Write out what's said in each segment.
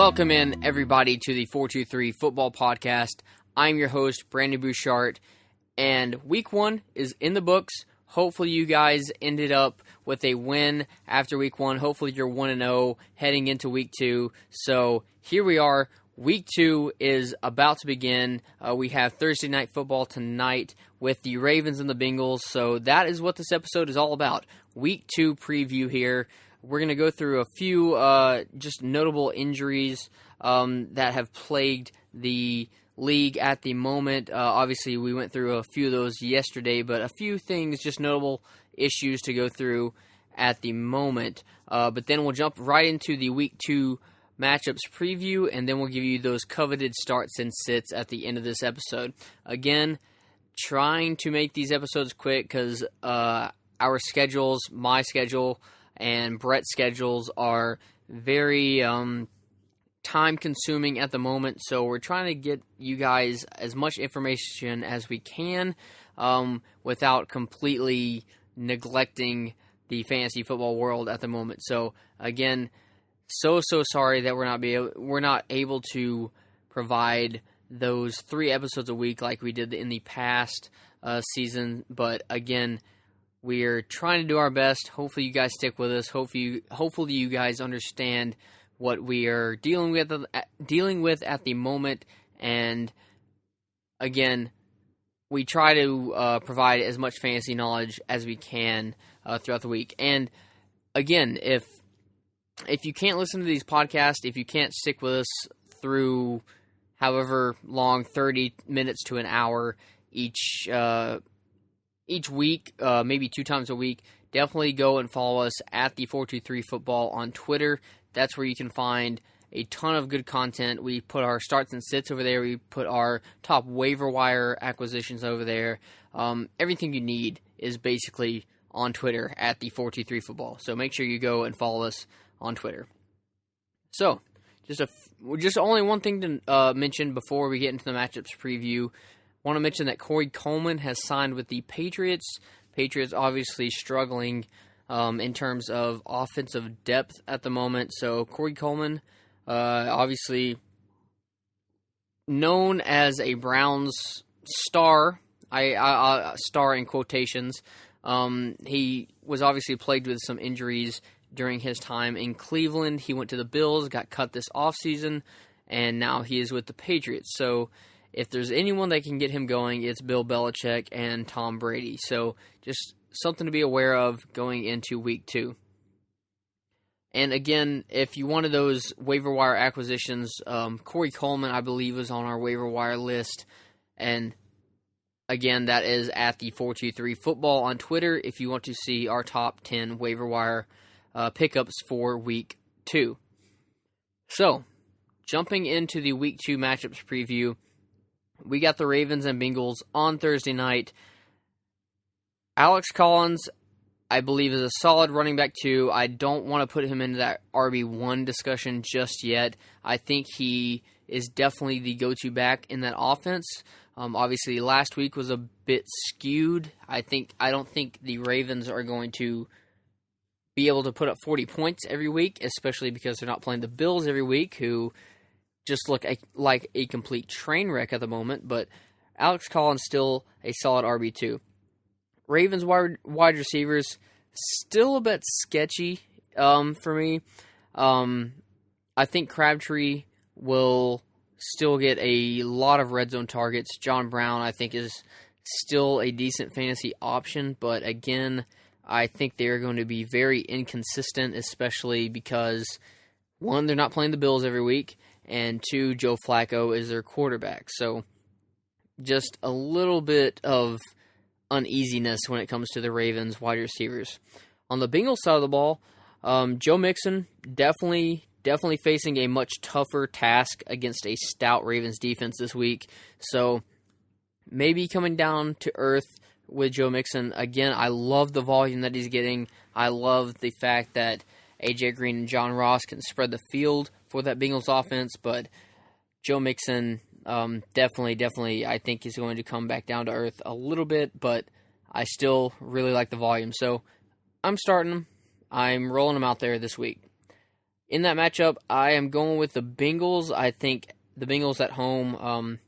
Welcome in, everybody, to the 423 Football Podcast. I'm your host, Brandon Bouchard, and Week 1 is in the books. Hopefully you guys ended up with a win after Week 1. Hopefully you're 1-0 heading into Week 2. So here we are. Week 2 is about to begin. We have Thursday Night Football tonight with the Ravens and the Bengals. So that is what this episode is all about. Week 2 preview here. We're going to go through a few just notable injuries that have plagued the league at the moment. Obviously, we went through a few of those yesterday, but a few things, just notable issues to go through at the moment. But then we'll jump right into the Week 2 matchups preview, and then we'll give you those coveted starts and sits at the end of this episode. Again, trying to make these episodes quick because our schedules, my schedule, and Brett's schedules are very time-consuming at the moment, so we're trying to get you guys as much information as we can without completely neglecting the fantasy football world at the moment. So, again, so sorry that we're not able to provide those 3 episodes a week like we did in the past season, but again, we're trying to do our best. Hopefully you guys stick with us. Hopefully you guys understand what we are dealing with at the moment. And again, we try to provide as much fantasy knowledge as we can throughout the week. And again, if you can't listen to these podcasts, if you can't stick with us through however long, 30 minutes to an hour each week, maybe 2 times a week, definitely go and follow us at the 423 Football on Twitter. That's where you can find a ton of good content. We put our starts and sits over there. We put our top waiver wire acquisitions over there. Everything you need is basically on Twitter at the 423 Football. So make sure you go and follow us on Twitter. So, just only one thing to mention before we get into the matchups preview. Want to mention that Corey Coleman has signed with the Patriots. Patriots obviously struggling in terms of offensive depth at the moment. So Corey Coleman, obviously known as a Browns star, star in quotations. He was obviously plagued with some injuries during his time in Cleveland. He went to the Bills, got cut this offseason, and now he is with the Patriots. So if there's anyone that can get him going, it's Bill Belichick and Tom Brady. So just something to be aware of going into Week 2. And again, if you wanted those waiver wire acquisitions, Corey Coleman, I believe, was on our waiver wire list. And again, that is at the 423 Football on Twitter if you want to see our top 10 waiver wire pickups for Week 2. So, jumping into the Week 2 matchups preview, we got the Ravens and Bengals on Thursday night. Alex Collins, I believe, is a solid running back too. I don't want to put him into that RB1 discussion just yet. I think he is definitely the go-to back in that offense. Obviously, last week was a bit skewed. I don't think the Ravens are going to be able to put up 40 points every week, especially because they're not playing the Bills every week, who just look like a complete train wreck at the moment, but Alex Collins still a solid RB2. Ravens wide receivers still a bit sketchy for me. I think Crabtree will still get a lot of red zone targets. John Brown, I think, is still a decent fantasy option, but again, I think they're going to be very inconsistent, especially because, 1, they're not playing the Bills every week, and 2, Joe Flacco is their quarterback. So just a little bit of uneasiness when it comes to the Ravens wide receivers. On the Bengals side of the ball, Joe Mixon definitely facing a much tougher task against a stout Ravens defense this week. So maybe coming down to earth with Joe Mixon. Again, I love the volume that he's getting. I love the fact that A.J. Green and John Ross can spread the field for that Bengals offense, but Joe Mixon definitely, I think he's going to come back down to earth a little bit, but I still really like the volume. So I'm starting him. I'm rolling him out there this week. In that matchup, I am going with the Bengals. I think the Bengals at home,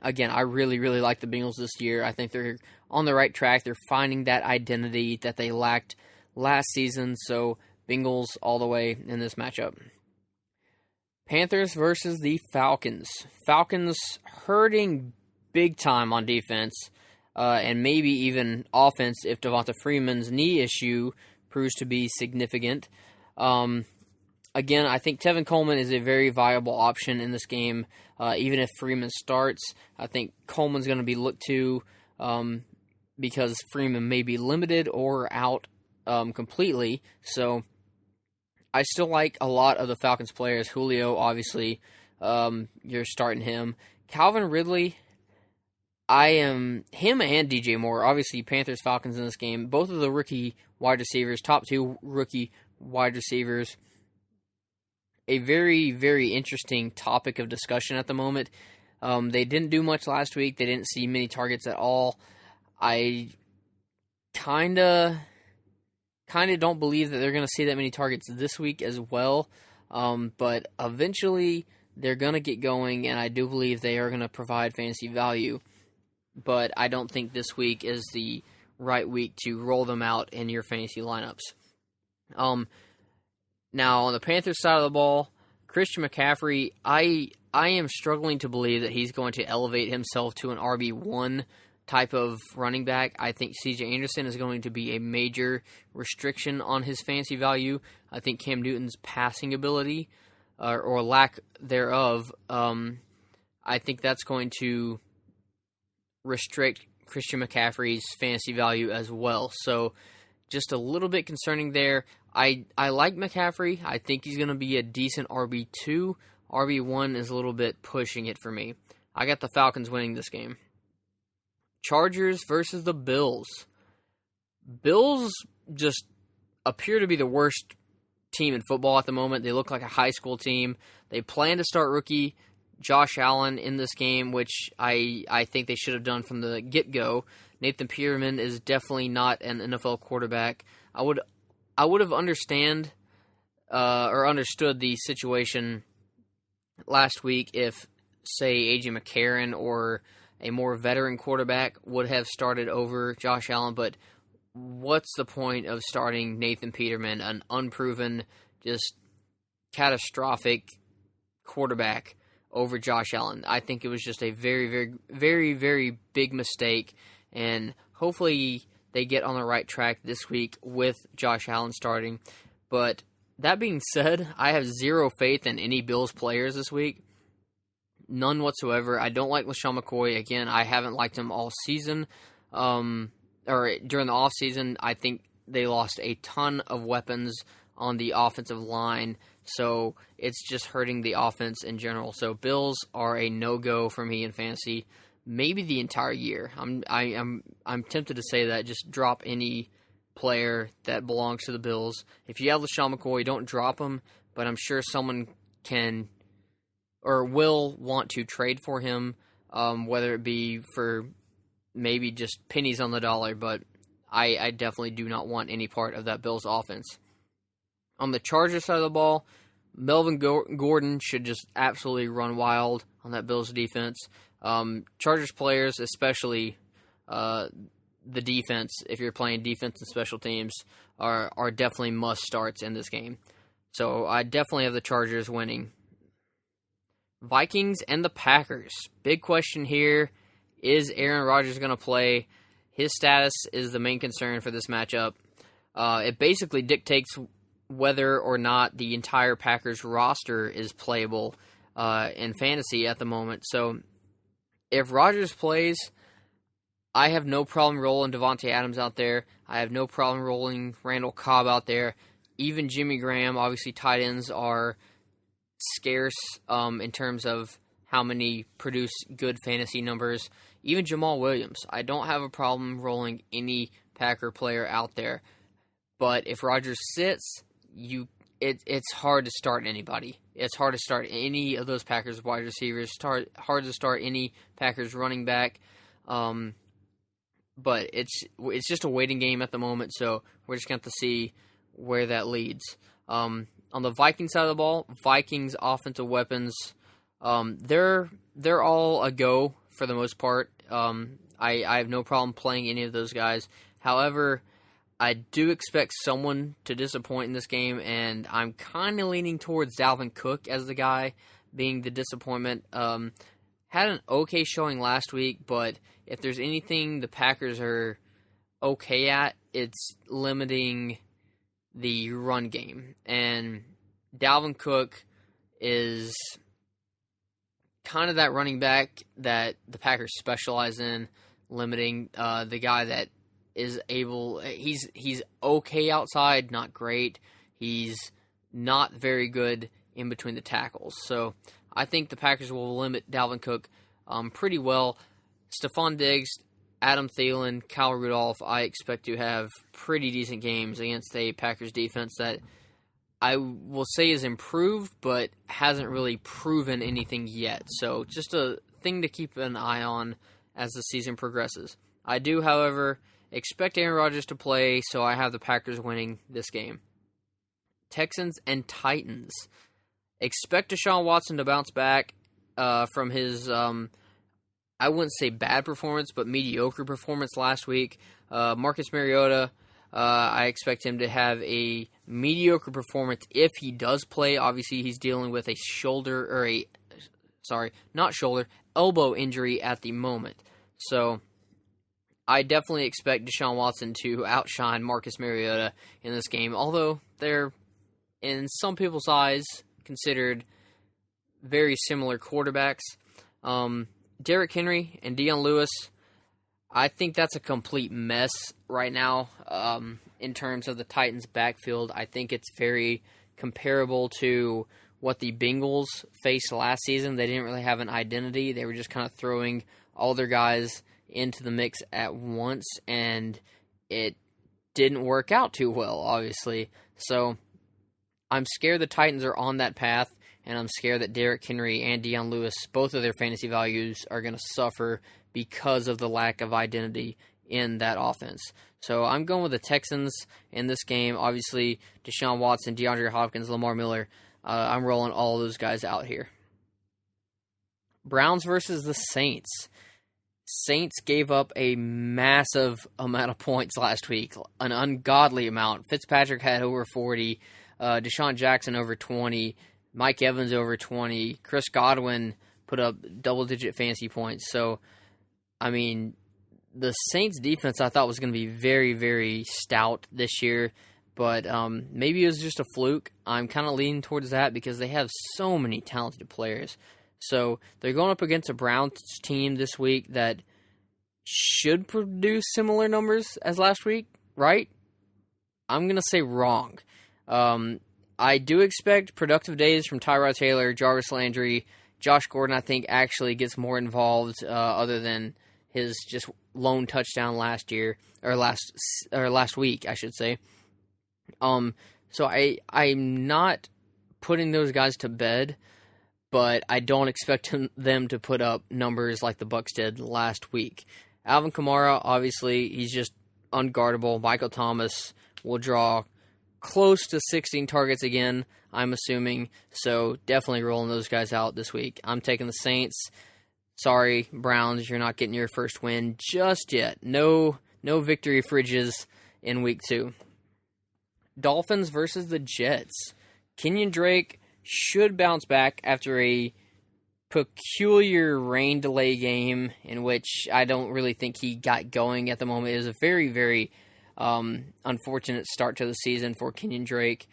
again, I really, really like the Bengals this year. I think they're on the right track. They're finding that identity that they lacked last season. So, Bengals all the way in this matchup. Panthers versus the Falcons. Falcons hurting big time on defense, and maybe even offense if Devonta Freeman's knee issue proves to be significant. Again, I think Tevin Coleman is a very viable option in this game. Even if Freeman starts, I think Coleman's going to be looked to because Freeman may be limited or out completely. So I still like a lot of the Falcons players. Julio, obviously, you're starting him. Calvin Ridley, him and DJ Moore, obviously Panthers, Falcons in this game. Both of the rookie wide receivers, top two rookie wide receivers. A very, very interesting topic of discussion at the moment. They didn't do much last week. They didn't see many targets at all. I kind of don't believe that they're going to see that many targets this week as well. But eventually they're going to get going, and I do believe they are going to provide fantasy value. But I don't think this week is the right week to roll them out in your fantasy lineups. Now, on the Panthers side of the ball, Christian McCaffrey, I am struggling to believe that he's going to elevate himself to an RB1 type of running back. I think C.J. Anderson is going to be a major restriction on his fantasy value. I think Cam Newton's passing ability, or lack thereof, I think that's going to restrict Christian McCaffrey's fantasy value as well. So, just a little bit concerning there. I like McCaffrey. I think he's going to be a decent RB2. RB1 is a little bit pushing it for me. I got the Falcons winning this game. Chargers versus the Bills. Bills just appear to be the worst team in football at the moment. They look like a high school team. They plan to start rookie Josh Allen in this game, which I think they should have done from the get-go. Nathan Peterman is definitely not an NFL quarterback. I would have understood the situation last week if, say, A.J. McCarron or a more veteran quarterback would have started over Josh Allen, but what's the point of starting Nathan Peterman, an unproven, just catastrophic quarterback, over Josh Allen? I think it was just a very, very, very, very big mistake, and hopefully they get on the right track this week with Josh Allen starting. But that being said, I have zero faith in any Bills players this week. None whatsoever. I don't like LaShawn McCoy. Again, I haven't liked him all season. Or during the offseason, I think they lost a ton of weapons on the offensive line. So it's just hurting the offense in general. So Bills are a no-go for me in fantasy. Maybe the entire year. I'm tempted to say that. Just drop any player that belongs to the Bills. If you have LaShawn McCoy, don't drop him. But I'm sure someone can or will want to trade for him, whether it be for maybe just pennies on the dollar. But I definitely do not want any part of that Bills offense. On the Chargers side of the ball, Melvin Gordon should just absolutely run wild on that Bills defense. Chargers players, especially the defense, if you're playing defense and special teams, are definitely must-starts in this game. So I definitely have the Chargers winning. Vikings and the Packers. Big question here. Is Aaron Rodgers going to play? His status is the main concern for this matchup. It basically dictates whether or not the entire Packers roster is playable in fantasy at the moment. So if Rodgers plays, I have no problem rolling Devontae Adams out there. I have no problem rolling Randall Cobb out there. Even Jimmy Graham. Obviously, tight ends are scarce in terms of how many produce good fantasy numbers. Even Jamal Williams. I don't have a problem rolling any Packer player out there. But if Rodgers sits, it's hard to start anybody. It's hard to start any of those Packers wide receivers. Hard to start any Packers running back. But it's just a waiting game at the moment, so we're just going to have to see where that leads. On the Vikings side of the ball, Vikings offensive weapons, they're all a go for the most part. I have no problem playing any of those guys. However, I do expect someone to disappoint in this game, and I'm kind of leaning towards Dalvin Cook as the guy being the disappointment. Had an okay showing last week, but if there's anything the Packers are okay at, it's limiting the run game. And Dalvin Cook is kind of that running back that the Packers specialize in, limiting the guy that is able. He's okay outside, not great. He's not very good in between the tackles. So I think the Packers will limit Dalvin Cook pretty well. Stephon Diggs, Adam Thielen, Kyle Rudolph, I expect to have pretty decent games against a Packers defense that I will say is improved, but hasn't really proven anything yet. So just a thing to keep an eye on as the season progresses. I do, however, expect Aaron Rodgers to play, so I have the Packers winning this game. Texans and Titans. Expect Deshaun Watson to bounce back from his, I wouldn't say bad performance, but mediocre performance last week. Marcus Mariota, I expect him to have a mediocre performance if he does play. Obviously, he's dealing with a elbow injury at the moment. So I definitely expect Deshaun Watson to outshine Marcus Mariota in this game, although they're, in some people's eyes, considered very similar quarterbacks. Derrick Henry and Dion Lewis, I think that's a complete mess right now in terms of the Titans' backfield. I think it's very comparable to what the Bengals faced last season. They didn't really have an identity. They were just kind of throwing all their guys into the mix at once, and it didn't work out too well, obviously. So I'm scared the Titans are on that path, and I'm scared that Derrick Henry and Dion Lewis, both of their fantasy values, are going to suffer because of the lack of identity in that offense. So I'm going with the Texans in this game. Obviously, Deshaun Watson, DeAndre Hopkins, Lamar Miller. I'm rolling all those guys out here. Browns versus the Saints. Saints gave up a massive amount of points last week, an ungodly amount. Fitzpatrick had over 40, Deshaun Jackson over 20, Mike Evans over 20, Chris Godwin put up double-digit fantasy points. So, I mean, the Saints defense I thought was going to be very, very stout this year, but maybe it was just a fluke. I'm kind of leaning towards that because they have so many talented players. So they're going up against a Browns team this week that should produce similar numbers as last week, right? I'm going to say wrong. I do expect productive days from Tyrod Taylor, Jarvis Landry. Josh Gordon, I think, actually gets more involved other than his just lone touchdown last week, I should say. So I'm not putting those guys to bed, but I don't expect them to put up numbers like the Bucs did last week. Alvin Kamara, obviously, he's just unguardable. Michael Thomas will draw close to 16 targets again, I'm assuming. So definitely rolling those guys out this week. I'm taking the Saints. Sorry, Browns, you're not getting your first win just yet. No victory fridges in week 2. Dolphins versus the Jets. Kenyon Drake should bounce back after a peculiar rain delay game in which I don't really think he got going at the moment. It was a very, very unfortunate start to the season for Kenyon Drake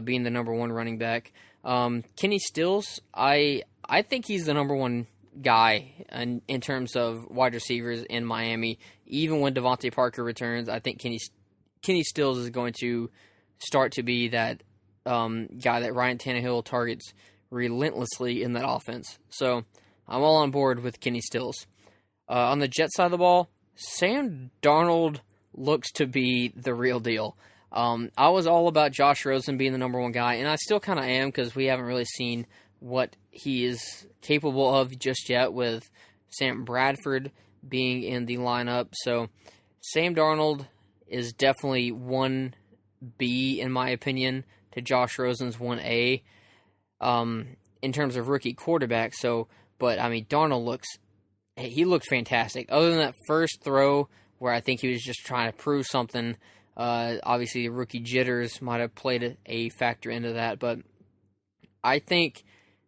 being the number 1 running back. Kenny Stills, I think he's the number 1 guy in terms of wide receivers in Miami. Even when Devontae Parker returns, I think Kenny Stills is going to start to be that guy that Ryan Tannehill targets relentlessly in that offense. So I'm all on board with Kenny Stills. On the Jets side of the ball, Sam Darnold looks to be the real deal. I was all about Josh Rosen being the number 1 guy, and I still kind of am because we haven't really seen what he is capable of just yet with Sam Bradford being in the lineup. So Sam Darnold is definitely 1B in my opinion to Josh Rosen's 1A in terms of rookie quarterback. But I mean, Darnold looked fantastic. Other than that first throw where I think he was just trying to prove something, obviously the rookie jitters might have played a factor into that. But I think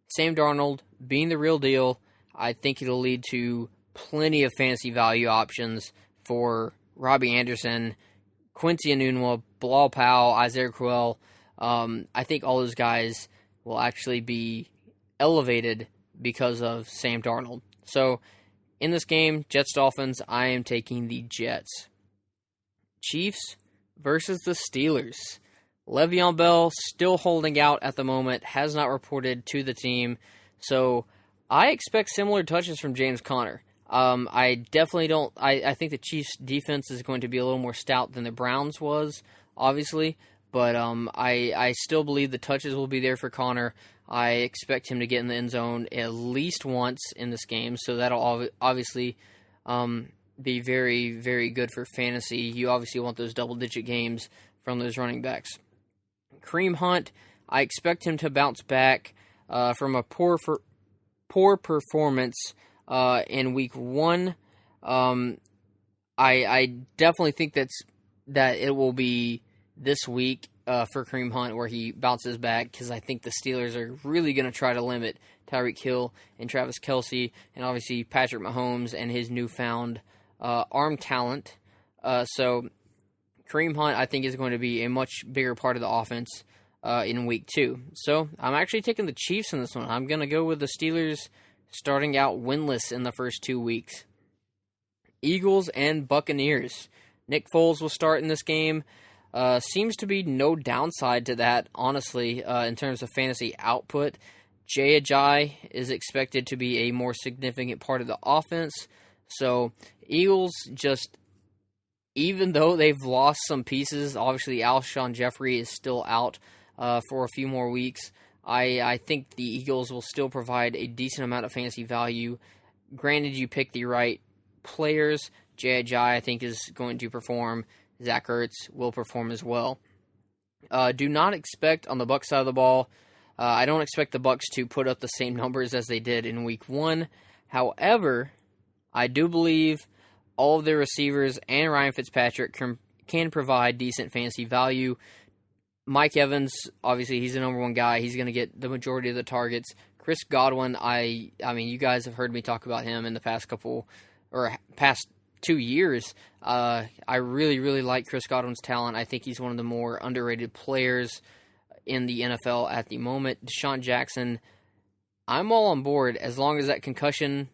Sam Darnold being the real deal, I think it'll lead to plenty of fantasy value options for Robbie Anderson, Quincy Enunwa, Bilal Powell, Isaiah Crowell. I think all those guys will actually be elevated because of Sam Darnold. So, in this game, Jets-Dolphins, I am taking the Jets. Chiefs versus the Steelers. Le'Veon Bell still holding out at the moment, has not reported to the team. So, I expect similar touches from James Conner. I definitely don't. I think the Chiefs' defense is going to be a little more stout than the Browns was, obviously. But I still believe the touches will be there for Conner. I expect him to get in the end zone at least once in this game, so that'll obviously be very, very good for fantasy. You obviously want those double-digit games from those running backs. Kareem Hunt, I expect him to bounce back from a poor performance in Week 1. I definitely think that it will be this week for Kareem Hunt where he bounces back, because I think the Steelers are really going to try to limit Tyreek Hill and Travis Kelce, and obviously Patrick Mahomes and his newfound arm talent. So Kareem Hunt, I think, is going to be a much bigger part of the offense in Week 2. So I'm actually taking the Chiefs in this one. I'm going to go with the Steelers starting out winless in the first 2 weeks. Eagles and Buccaneers. Nick Foles will start in this game. Seems to be no downside to that, honestly, in terms of fantasy output. Jay Ajayi is expected to be a more significant part of the offense. So, Eagles just, even though they've lost some pieces, obviously Alshon Jeffrey is still out for a few more weeks. I think the Eagles will still provide a decent amount of fantasy value. Granted, you pick the right players. Jay Ajayi, I think, is going to perform. Zach Ertz will perform as well. Do not expect on the Bucs side of the ball, I don't expect the Bucs to put up the same numbers as they did in Week 1. However, I do believe all of their receivers and Ryan Fitzpatrick can provide decent fantasy value. Mike Evans, obviously, he's the number one guy. He's going to get the majority of the targets. Chris Godwin, I mean, you guys have heard me talk about him in the past 2 years. I really, really like Chris Godwin's talent. I think he's one of the more underrated players in the NFL at the moment. Deshaun Jackson, I'm all on board as long as that concussion,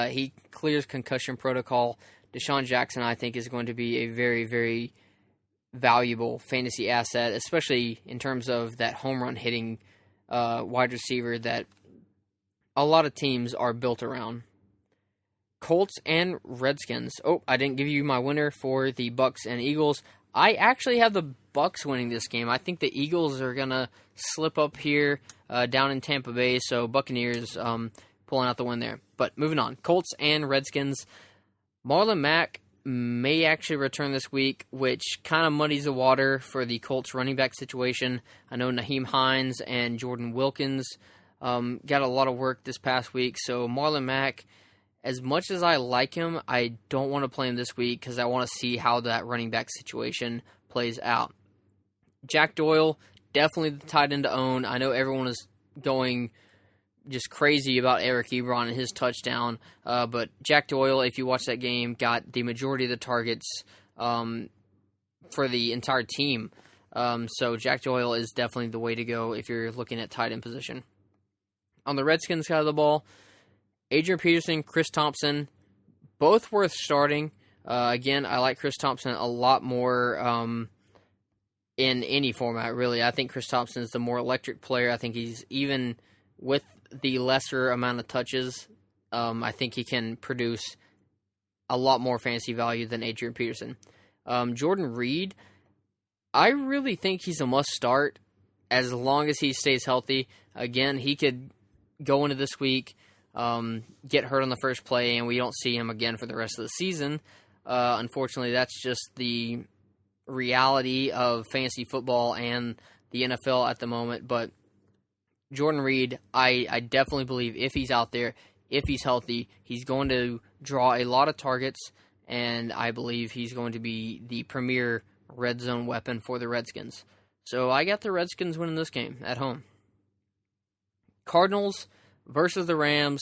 he clears concussion protocol. Deshaun Jackson, I think, is going to be a very, very valuable fantasy asset, especially in terms of that home run hitting wide receiver that a lot of teams are built around. Colts and Redskins. Oh, I didn't give you my winner for the Bucs and Eagles. I actually have the Bucs winning this game. I think the Eagles are going to slip up here down in Tampa Bay, so Buccaneers pulling out the win there. But moving on. Colts and Redskins. Marlon Mack may actually return this week, which kind of muddies the water for the Colts running back situation. I know Naheem Hines and Jordan Wilkins got a lot of work this past week, so Marlon Mack, as much as I like him, I don't want to play him this week because I want to see how that running back situation plays out. Jack Doyle, definitely the tight end to own. I know everyone is going just crazy about Eric Ebron and his touchdown, but Jack Doyle, if you watch that game, got the majority of the targets for the entire team. So Jack Doyle is definitely the way to go if you're looking at tight end position. On the Redskins side of the ball, Adrian Peterson, Chris Thompson, both worth starting. Again, I like Chris Thompson a lot more in any format, really. I think Chris Thompson is the more electric player. I think he's, even with the lesser amount of touches, I think he can produce a lot more fantasy value than Adrian Peterson. Jordan Reed, I really think he's a must-start as long as he stays healthy. Again, he could go into this week, get hurt on the first play, and we don't see him again for the rest of the season. Unfortunately, that's just the reality of fantasy football and the NFL at the moment. But Jordan Reed, I definitely believe if he's out there, if he's healthy, he's going to draw a lot of targets, and I believe he's going to be the premier red zone weapon for the Redskins. So I got the Redskins winning this game at home. Cardinals versus the Rams.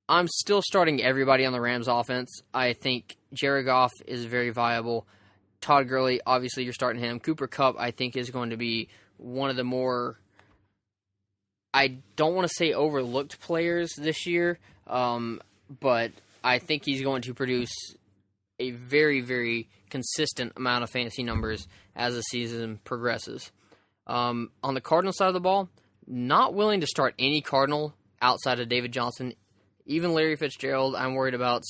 I'm still starting everybody on the Rams offense. I think Jared Goff is very viable. Todd Gurley, obviously you're starting him. Cooper Kupp, I think, is going to be one of the more, I don't want to say overlooked players this year, but I think he's going to produce a very, very consistent amount of fantasy numbers as the season progresses. On the Cardinal side of the ball, not willing to start any Cardinal outside of David Johnson. Even Larry Fitzgerald, I'm worried about.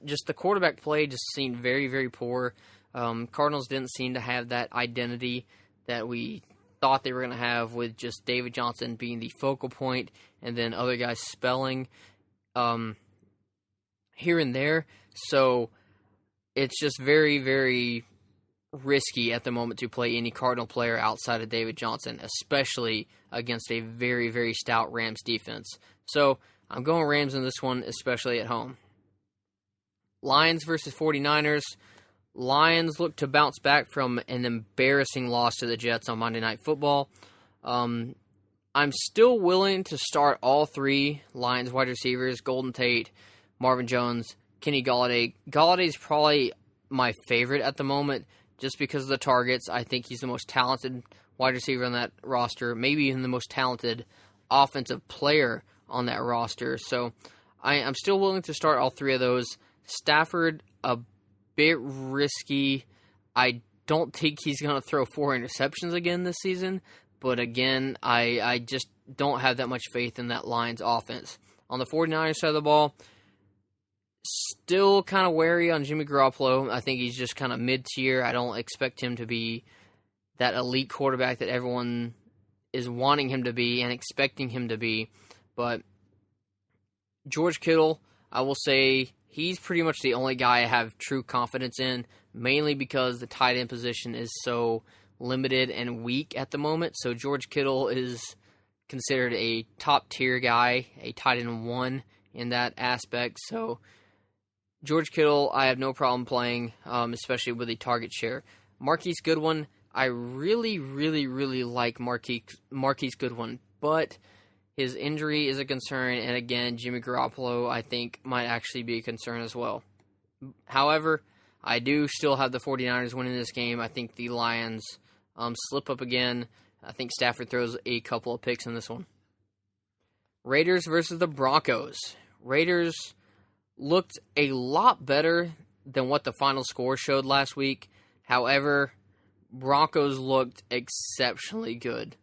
Just the quarterback play just seemed very, very poor. Cardinals didn't seem to have that identity that we thought they were going to have, with just David Johnson being the focal point and then other guys spelling here and there. So it's just very, very risky at the moment to play any Cardinal player outside of David Johnson, especially against a very, very stout Rams defense. So I'm going Rams in this one, especially at home. Lions versus 49ers. Lions look to bounce back from an embarrassing loss to the Jets on Monday Night Football. I'm still willing to start all three Lions wide receivers, Golden Tate, Marvin Jones, Kenny Golladay. Galladay's probably my favorite at the moment just because of the targets. I think he's the most talented wide receiver on that roster, maybe even the most talented offensive player on that roster. So I'm still willing to start all three of those. Stafford, a bit risky. I don't think he's going to throw 4 interceptions again this season, but again, I just don't have that much faith in that Lions offense. On the 49ers side of the ball, still kind of wary on Jimmy Garoppolo. I think he's just kind of mid-tier. I don't expect him to be that elite quarterback that everyone is wanting him to be and expecting him to be. But George Kittle, I will say he's pretty much the only guy I have true confidence in, mainly because the tight end position is so limited and weak at the moment. So George Kittle is considered a top-tier guy, a tight end 1 in that aspect. So George Kittle, I have no problem playing, especially with the target share. Marquise Goodwin, I really, really, really like Marquise Goodwin, but his injury is a concern, and again, Jimmy Garoppolo, I think, might actually be a concern as well. However, I do still have the 49ers winning this game. I think the Lions slip up again. I think Stafford throws a couple of picks in this one. Raiders versus the Broncos. Raiders looked a lot better than what the final score showed last week. However, Broncos looked exceptionally good.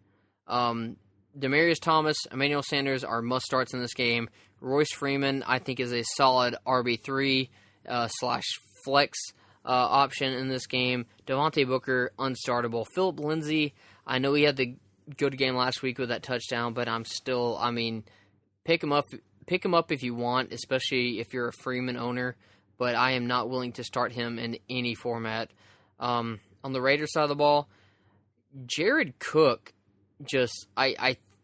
Demaryius Thomas, Emmanuel Sanders are must-starts in this game. Royce Freeman, I think, is a solid RB3 / flex option in this game. Devontae Booker, unstartable. Phillip Lindsay, I know he had the good game last week with that touchdown, but pick him up if you want, especially if you're a Freeman owner, but I am not willing to start him in any format. On the Raiders side of the ball, Jared Cook,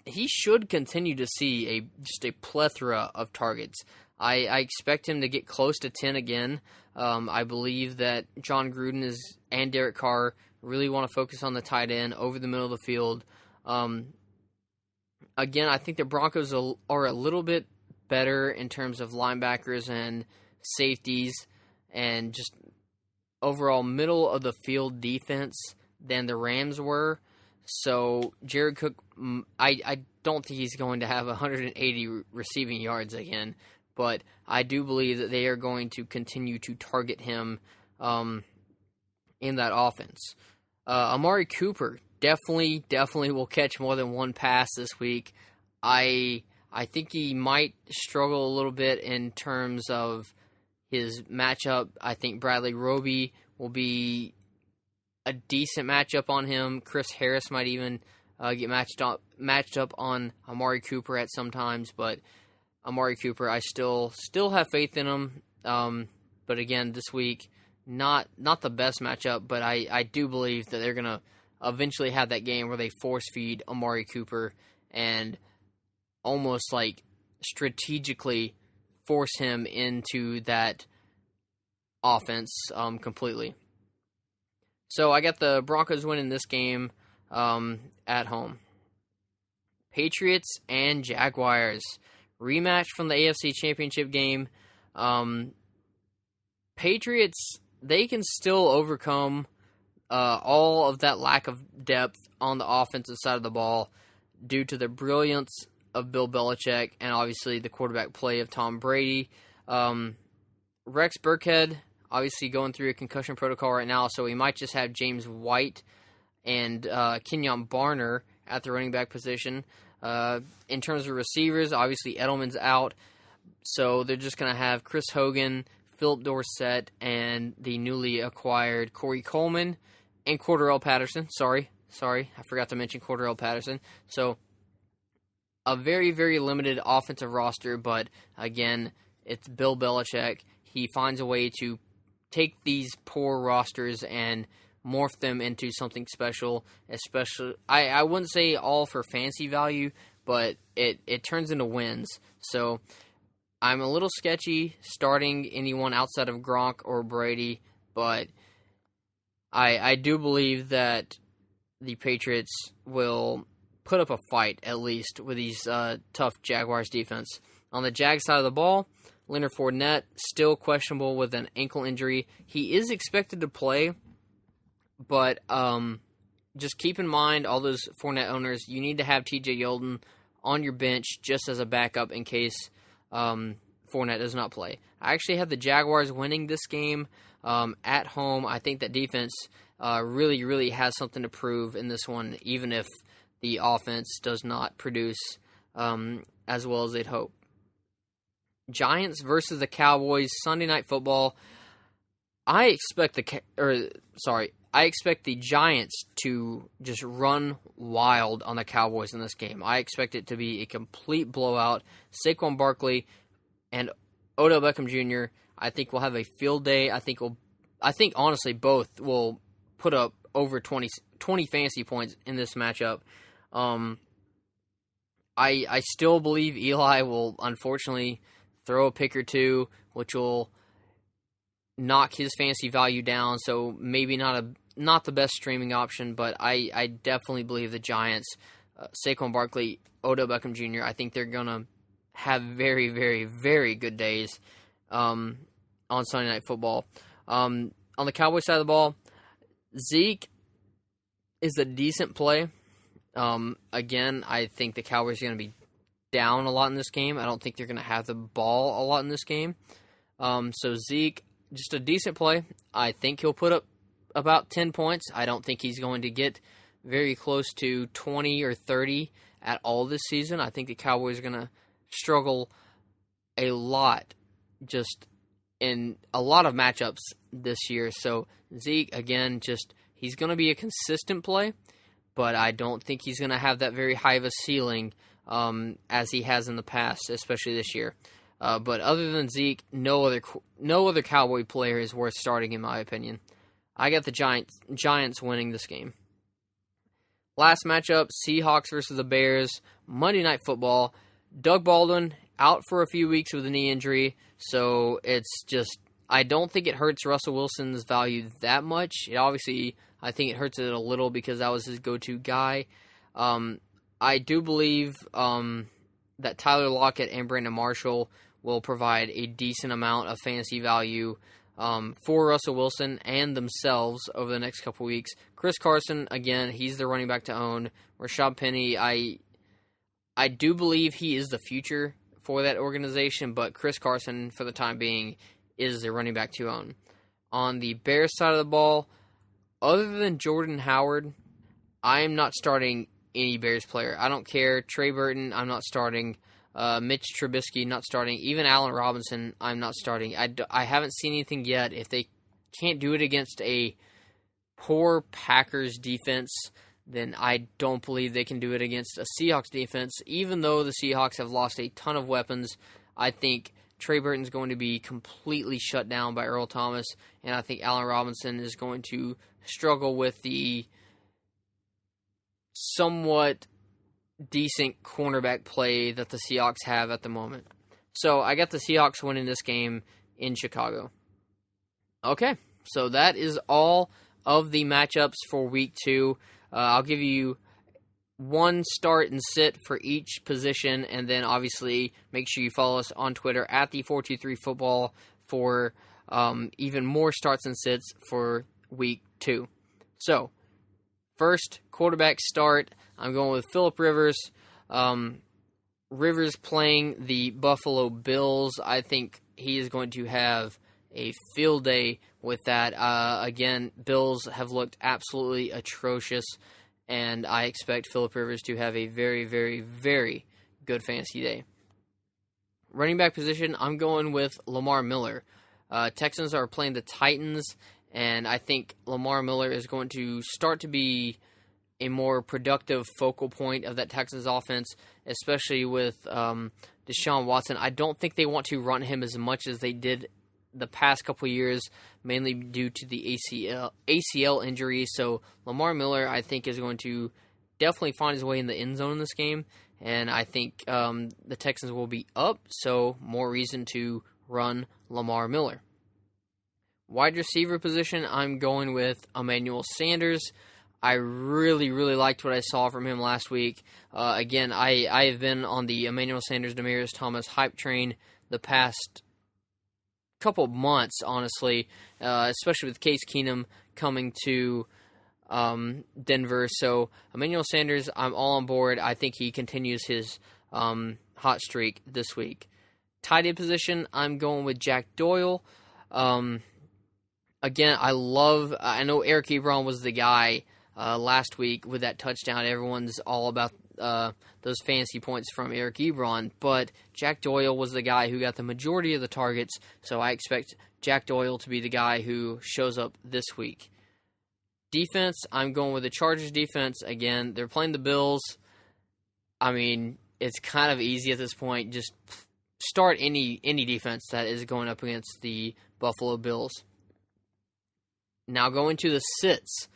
he should continue to see a plethora of targets. I expect him to get close to 10 again. I believe that John Gruden and Derek Carr really want to focus on the tight end over the middle of the field. Again, I think the Broncos are a little bit better in terms of linebackers and safeties and just overall middle of the field defense than the Rams were. So Jared Cook, I don't think he's going to have 180 receiving yards again, but I do believe that they are going to continue to target him in that offense. Amari Cooper definitely will catch more than one pass this week. I think he might struggle a little bit in terms of his matchup. I think Bradley Roby will be a decent matchup on him. Chris Harris might even get matched up on Amari Cooper at some times, but Amari Cooper, I still have faith in him. But again, this week, not the best matchup, but I do believe that they're gonna eventually have that game where they force feed Amari Cooper and almost like strategically force him into that offense completely. So I got the Broncos winning this game at home. Patriots and Jaguars. Rematch from the AFC Championship game. Patriots, they can still overcome all of that lack of depth on the offensive side of the ball due to the brilliance of Bill Belichick and obviously the quarterback play of Tom Brady. Rex Burkhead, obviously going through a concussion protocol right now, so we might just have James White and Kenyon Barner at the running back position. In terms of receivers, obviously Edelman's out, so they're just going to have Chris Hogan, Philip Dorsett, and the newly acquired Corey Coleman and Cordarrelle Patterson. Sorry, I forgot to mention Cordarrelle Patterson. So a very, very limited offensive roster, but again, it's Bill Belichick. He finds a way to take these poor rosters and morph them into something special, especially, I wouldn't say all for fancy value, but it turns into wins. So I'm a little sketchy starting anyone outside of Gronk or Brady, but I do believe that the Patriots will put up a fight, at least, with these tough Jaguars defense. On the Jag side of the ball, Leonard Fournette, still questionable with an ankle injury. He is expected to play, but just keep in mind, all those Fournette owners, you need to have TJ Yeldon on your bench just as a backup in case Fournette does not play. I actually have the Jaguars winning this game at home. I think that defense really, really has something to prove in this one, even if the offense does not produce as well as they'd hope. Giants versus the Cowboys, Sunday Night Football. I expect the Giants to just run wild on the Cowboys in this game. I expect it to be a complete blowout. Saquon Barkley and Odell Beckham Jr., I think will have a field day. I think honestly both will put up over 20 fantasy points in this matchup. I still believe Eli will unfortunately throw a pick or two, which will knock his fantasy value down. So maybe not the best streaming option, but I definitely believe the Giants, Saquon Barkley, Odell Beckham Jr., I think they're going to have very, very, very good days on Sunday Night Football. On the Cowboys side of the ball, Zeke is a decent play. Again, I think the Cowboys are going to be down a lot in this game. I don't think they're going to have the ball a lot in this game. So Zeke, just a decent play. I think he'll put up about 10 points. I don't think he's going to get very close to 20 or 30 at all this season. I think the Cowboys are going to struggle a lot just in a lot of matchups this year. So Zeke, again, he's going to be a consistent play, but I don't think he's going to have that very high of a ceiling as he has in the past, especially this year. But other than Zeke, no other Cowboy player is worth starting, in my opinion. I got the Giants winning this game. Last matchup, Seahawks versus the Bears, Monday Night Football. Doug Baldwin out for a few weeks with a knee injury, so I don't think it hurts Russell Wilson's value that much. I think it hurts it a little because that was his go-to guy. I do believe that Tyler Lockett and Brandon Marshall will provide a decent amount of fantasy value for Russell Wilson and themselves over the next couple weeks. Chris Carson, again, he's the running back to own. Rashad Penny, I do believe he is the future for that organization, but Chris Carson, for the time being, is the running back to own. On the Bears side of the ball, other than Jordan Howard, I am not starting any Bears player. I don't care. Trey Burton, I'm not starting. Mitch Trubisky, not starting. Even Allen Robinson, I'm not starting. I haven't seen anything yet. If they can't do it against a poor Packers defense, then I don't believe they can do it against a Seahawks defense. Even though the Seahawks have lost a ton of weapons, I think Trey Burton's going to be completely shut down by Earl Thomas, and I think Allen Robinson is going to struggle with the somewhat decent cornerback play that the Seahawks have at the moment. So I got the Seahawks winning this game in Chicago. Okay, so that is all of the matchups for Week 2. I'll give you one start and sit for each position, and then obviously make sure you follow us on Twitter at the423football for even more starts and sits for Week 2. So, first quarterback start, I'm going with Phillip Rivers. Rivers playing the Buffalo Bills. I think he is going to have a field day with that. Again, Bills have looked absolutely atrocious, and I expect Phillip Rivers to have a very, very, very good fantasy day. Running back position, I'm going with Lamar Miller. Texans are playing the Titans, and I think Lamar Miller is going to start to be a more productive focal point of that Texans offense, especially with Deshaun Watson. I don't think they want to run him as much as they did the past couple of years, mainly due to the ACL injury. So Lamar Miller, I think, is going to definitely find his way in the end zone in this game, and I think the Texans will be up, so more reason to run Lamar Miller. Wide receiver position, I'm going with Emmanuel Sanders. I really, really liked what I saw from him last week. Again, I have been on the Emmanuel Sanders, Demaryius Thomas hype train the past couple months, honestly, especially with Case Keenum coming to Denver. So Emmanuel Sanders, I'm all on board. I think he continues his hot streak this week. Tight end position, I'm going with Jack Doyle. Again, I know Eric Ebron was the guy last week with that touchdown. Everyone's all about those fantasy points from Eric Ebron, but Jack Doyle was the guy who got the majority of the targets, so I expect Jack Doyle to be the guy who shows up this week. Defense, I'm going with the Chargers defense. Again, they're playing the Bills. I mean, it's kind of easy at this point. Just start any defense that is going up against the Buffalo Bills. Now going to the sits.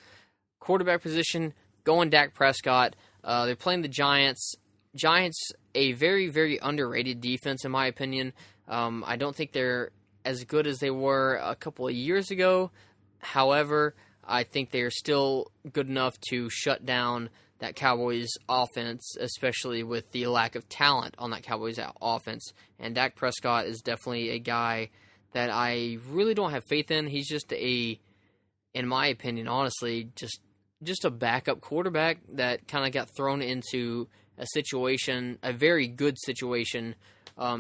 Quarterback position, going Dak Prescott. They're playing the Giants. Giants, a very, very underrated defense, in my opinion. I don't think they're as good as they were a couple of years ago. However, I think they are still good enough to shut down that Cowboys offense, especially with the lack of talent on that Cowboys offense. And Dak Prescott is definitely a guy that I really don't have faith in. He's just in my opinion, honestly, just a backup quarterback that kind of got thrown into a situation, a very good situation,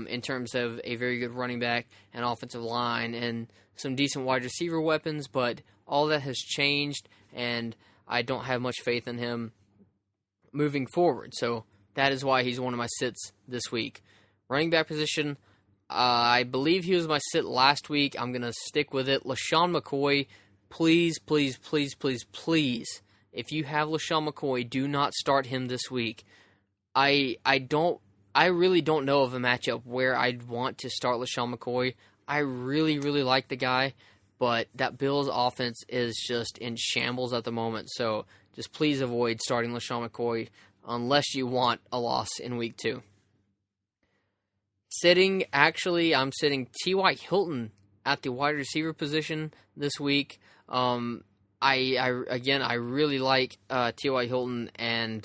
in terms of a very good running back and offensive line and some decent wide receiver weapons, but all that has changed, and I don't have much faith in him moving forward. So that is why he's one of my sits this week. Running back position, I believe he was my sit last week. I'm going to stick with it. LaShawn McCoy, please, please, please, please, please, if you have LaShawn McCoy, do not start him this week. I really don't know of a matchup where I'd want to start LaShawn McCoy. I really, really like the guy, but that Bills offense is just in shambles at the moment. So just please avoid starting LaShawn McCoy unless you want a loss in Week 2. I'm sitting T.Y. Hilton at the wide receiver position this week. I really like T.Y. Hilton and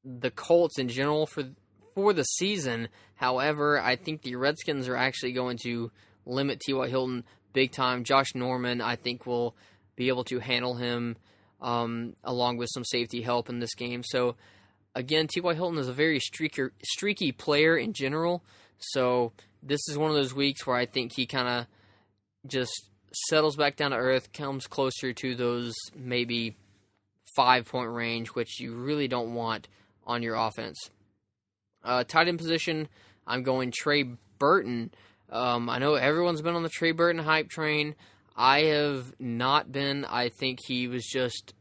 the Colts in general for the season. However, I think the Redskins are actually going to limit T.Y. Hilton big time. Josh Norman, I think, will be able to handle him along with some safety help in this game. So, again, T.Y. Hilton is a very streaky player in general. So this is one of those weeks where I think he kind of just settles back down to earth, comes closer to those maybe 5-point range, which you really don't want on your offense. Tight end position, I'm going Trey Burton. I know everyone's been on the Trey Burton hype train. I have not been. I think he was just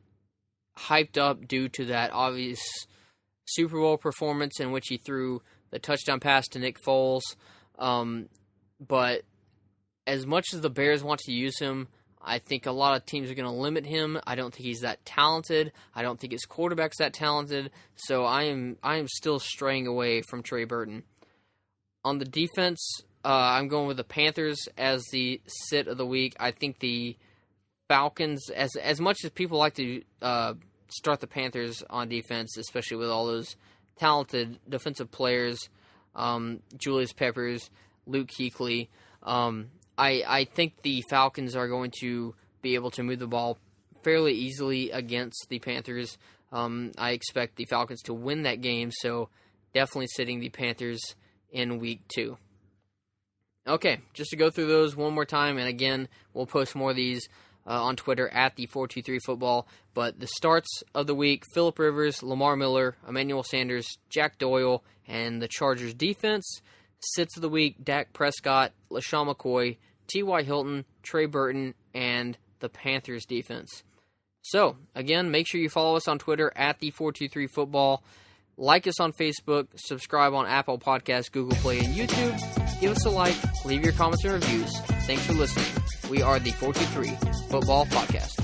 hyped up due to that obvious Super Bowl performance in which he threw the touchdown pass to Nick Foles. But as much as the Bears want to use him, I think a lot of teams are going to limit him. I don't think he's that talented. I don't think his quarterback's that talented. So I am still straying away from Trey Burton. On the defense, I'm going with the Panthers as the sit of the week. I think the Falcons, as much as people like to start the Panthers on defense, especially with all those talented defensive players, Julius Peppers, Luke Kuechly, I think the Falcons are going to be able to move the ball fairly easily against the Panthers. I expect the Falcons to win that game, so definitely sitting the Panthers in week 2. Okay, just to go through those one more time, and again, we'll post more of these on Twitter at the 423football. But the starts of the week: Phillip Rivers, Lamar Miller, Emmanuel Sanders, Jack Doyle, and the Chargers defense. Sits of the week: Dak Prescott, LaShawn McCoy, T.Y. Hilton, Trey Burton, and the Panthers defense. So, again, make sure you follow us on Twitter at the 423football. Like us on Facebook, subscribe on Apple Podcasts, Google Play, and YouTube. Give us a like, leave your comments and reviews. Thanks for listening. We are the 423 Football Podcast.